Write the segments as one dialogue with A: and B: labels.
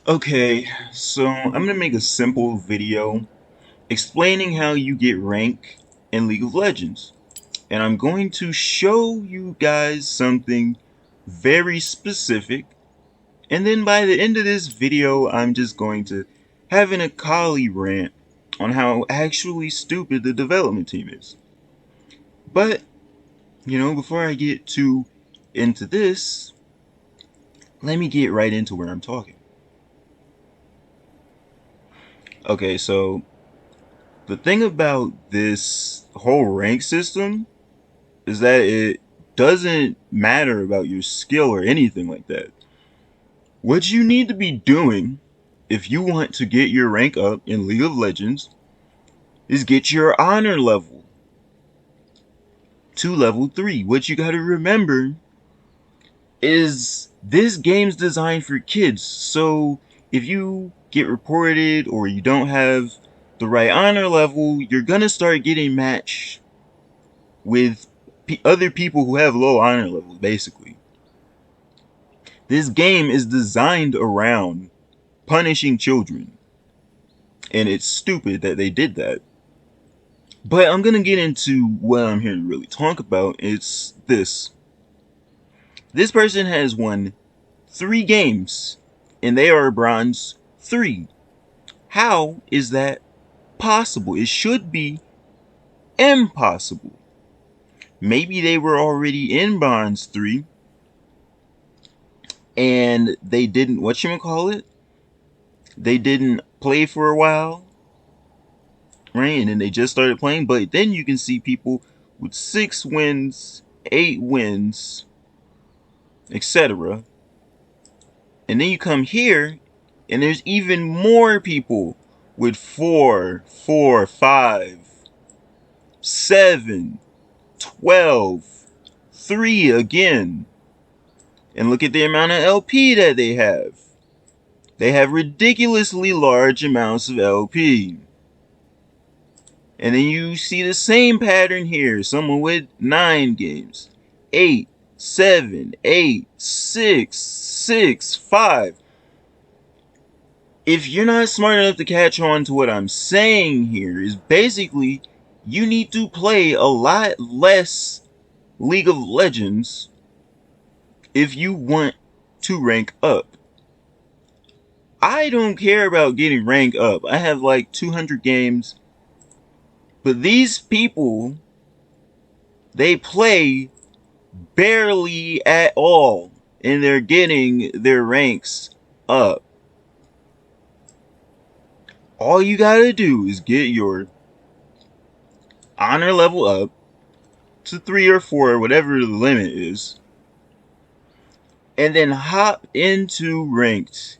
A: Okay, so I'm gonna make a simple video explaining how you get rank in League of Legends. And I'm going to show you guys something very specific. And then by the end of this video, I'm just going to have an Akali rant on how actually stupid the development team is. But, before I get too into this, let me get right into where I'm talking. Okay, so the thing about this whole rank system is that it doesn't matter about your skill or anything like that. What you need to be doing if you want to get your rank up in League of Legends is get your honor level to level 3. What you gotta remember is this game's designed for kids, so if you get reported or you don't have the right honor level, you're gonna start getting matched with other people who have low honor levels, basically. This game is designed around punishing children, and it's stupid that they did that. But I'm gonna get into what I'm here to really talk about. It's this. This person has won 3 games, and they are bronze 3. How is that possible? It should be impossible. Maybe they were already in bronze 3, and they didn't, whatchamacallit? They didn't play for a while, right? And then they just started playing. But then you can see people with 6 wins, 8 wins, etc. And then you come here, and there's even more people with 4, 4, 5, 7, 12, 3 again. And look at the amount of LP that they have. They have ridiculously large amounts of LP. And then you see the same pattern here. Someone with 9 games. 8, 7, 8, 6, 6, 5. If you're not smart enough to catch on to what I'm saying here, is basically you need to play a lot less League of Legends if you want to rank up. I don't care about getting rank up. I have like 200 games. But these people, they play barely at all, and they're getting their ranks up. All you gotta do is get your honor level up to 3 or 4, whatever the limit is, and then hop into ranked.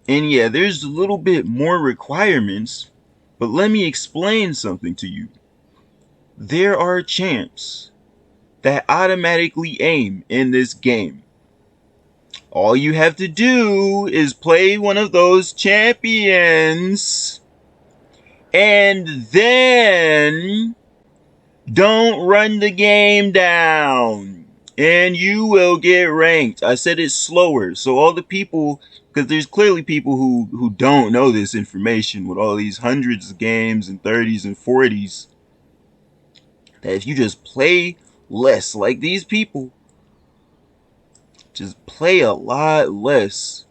A: And yeah, there's a little bit more requirements, but let me explain something to you. There are champs that automatically aim in this game. All you have to do is play one of those champions, and then don't run the game down, and you will get ranked. I said it's slower, so all the people, because there's clearly people who don't know this information with all these hundreds of games and 30s and 40s, that if you just play less like these people, just play a lot less,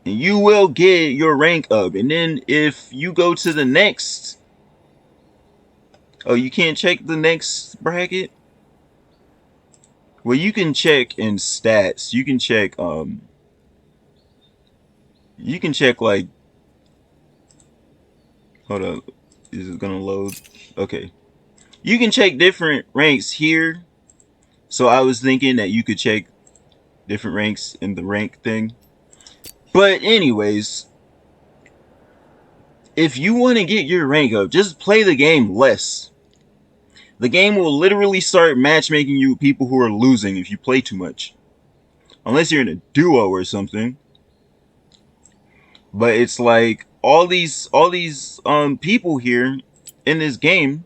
A: and you will get your rank up. And then if you go to the next, oh, you can't check the next bracket? Well, you can check in stats. You can check like, hold up, is it gonna load? Okay. You can check different ranks here. So I was thinking that you could check different ranks in the rank thing. But anyways, if you want to get your rank up, just play the game less. The game will literally start matchmaking you with people who are losing if you play too much. Unless you're in a duo or something. But it's like all these people here in this game,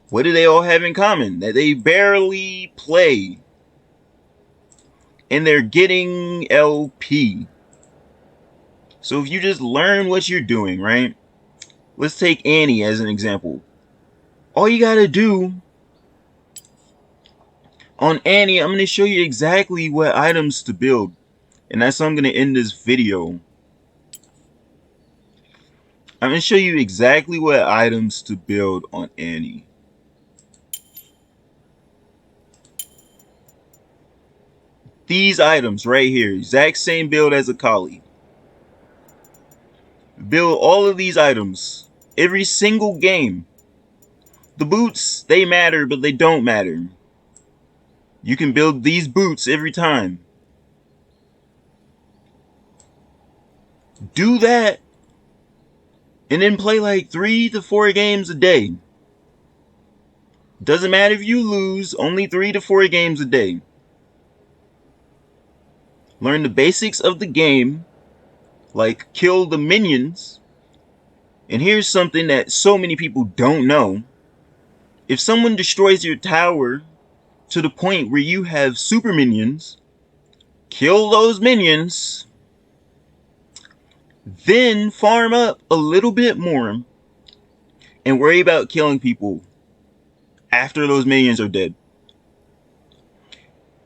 A: what do they all have in common? That they barely play. and they're getting LP. So if you just learn what you're doing, right? Let's take Annie as an example. All you gotta do on Annie, I'm gonna show you exactly what items to build. And that's how I'm gonna end this video. I'm gonna show you exactly what items to build on Annie. These items right here, exact same build as Akali. Build all of these items every single game. The boots, they matter, but they don't matter. You can build these boots every time. Do that and then play like 3 to 4 games a day. Doesn't matter if you lose, only 3 to 4 games a day. Learn the basics of the game, like kill the minions. And here's something that so many people don't know. If someone destroys your tower to the point where you have super minions, kill those minions, then farm up a little bit more and worry about killing people after those minions are dead.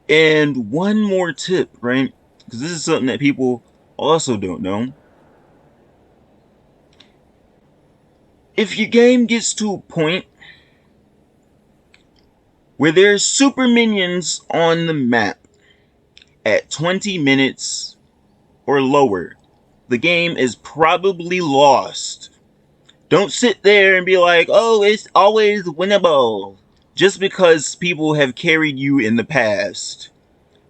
A: And one more tip, right? Because this is something that people also don't know. If your game gets to a point where there's super minions on the map at 20 minutes or lower, the game is probably lost. Don't sit there and be like, oh, it's always winnable, just because people have carried you in the past.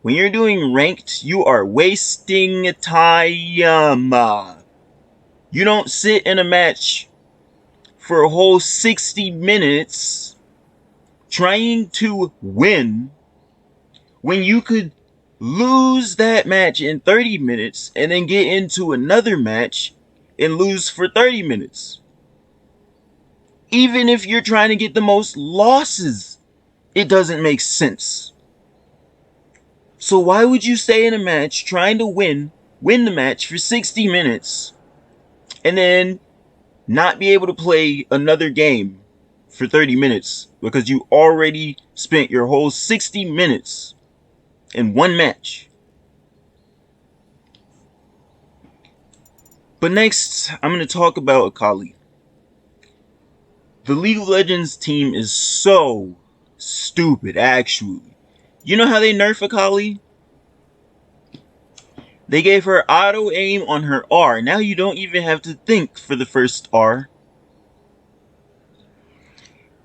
A: When you're doing ranked, you are wasting time. You don't sit in a match for a whole 60 minutes trying to win when you could lose that match in 30 minutes and then get into another match and lose for 30 minutes. Even if you're trying to get the most losses, it doesn't make sense. So why would you stay in a match trying to win the match for 60 minutes and then not be able to play another game for 30 minutes because you already spent your whole 60 minutes in one match? But next, I'm going to talk about Akali. The League of Legends team is so stupid, actually. You know how they nerf Akali? They gave her auto aim on her R. Now you don't even have to think for the first R.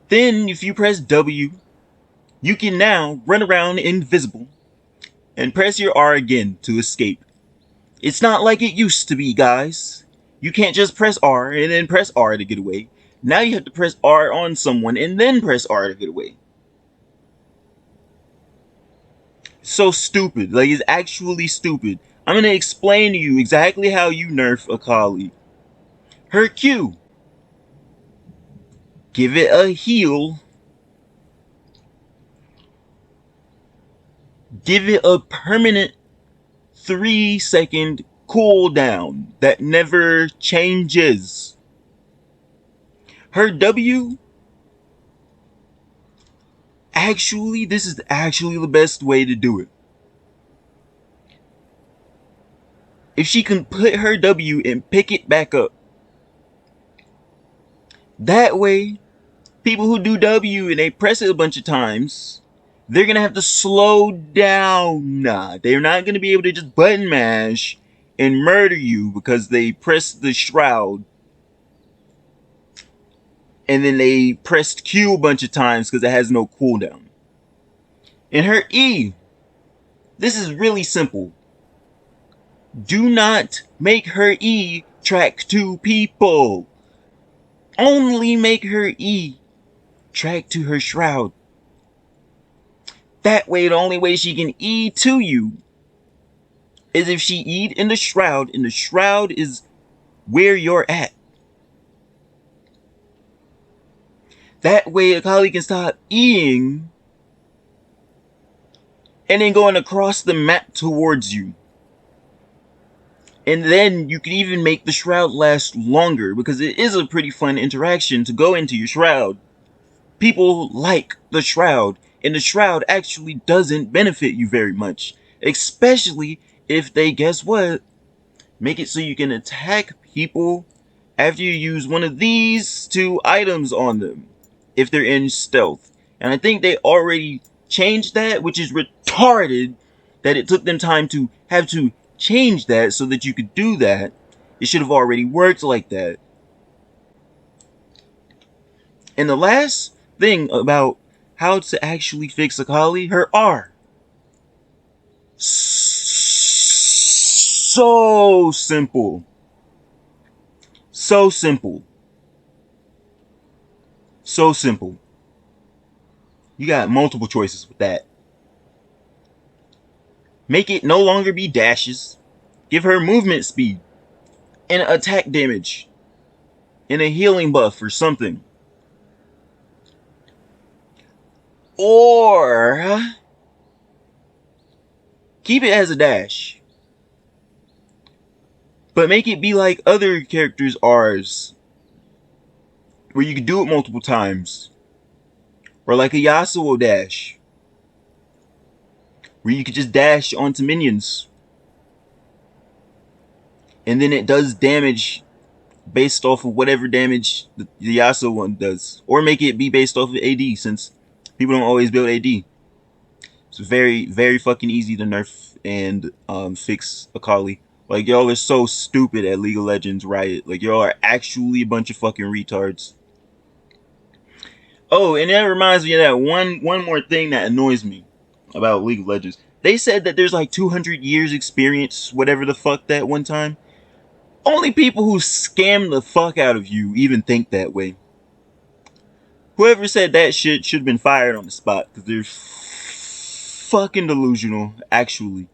A: Then, if you press W, you can now run around invisible and press your R again to escape. It's not like it used to be, guys. You can't just press R and then press R to get away. Now you have to press R on someone and then press R to get away. So stupid. Like, it's actually stupid. I'm going to explain to you exactly how you nerf Akali. Her Q. Give it a heal. Give it a permanent 3-second cooldown that never changes. Her W. Actually, this is actually the best way to do it. If she can put her W and pick it back up, that way, people who do W and they press it a bunch of times, they're going to have to slow down. They're not going to be able to just button mash and murder you because they pressed the shroud and then they pressed Q a bunch of times because it has no cooldown. And her E, this is really simple. Do not make her E track 2 people. Only make her E track to her shroud. That way, the only way she can E to you is if she E'd in the shroud, and the shroud is where you're at. That way, Akali can stop E'ing and then going across the map towards you. And then you can even make the shroud last longer, because it is a pretty fun interaction to go into your shroud. People like the shroud, and the shroud actually doesn't benefit you very much. Especially if they, guess what, make it so you can attack people after you use one of these two items on them, if they're in stealth. And I think they already changed that, which is retarded that it took them time to have to change that so that you could do that. It should have already worked like that. And the last thing about how to actually fix Akali, her R. So simple. So simple. So simple. You got multiple choices with that. Make it no longer be dashes. Give her movement speed and attack damage and a healing buff or something. Or keep it as a dash, but make it be like other characters' R's, where you can do it multiple times. Or like a Yasuo dash, where you could just dash onto minions. And then it does damage based off of whatever damage the Yasuo one does. Or make it be based off of AD, since people don't always build AD. It's very, very fucking easy to nerf and fix Akali. Like, y'all are so stupid at League of Legends, Riot. Like, y'all are actually a bunch of fucking retards. Oh, and that reminds me of that one more thing that annoys me about League of Legends. They said that there's like 200 years experience, whatever the fuck, that one time. Only people who scam the fuck out of you even think that way. Whoever said that shit should have been fired on the spot, because they're fucking delusional, actually.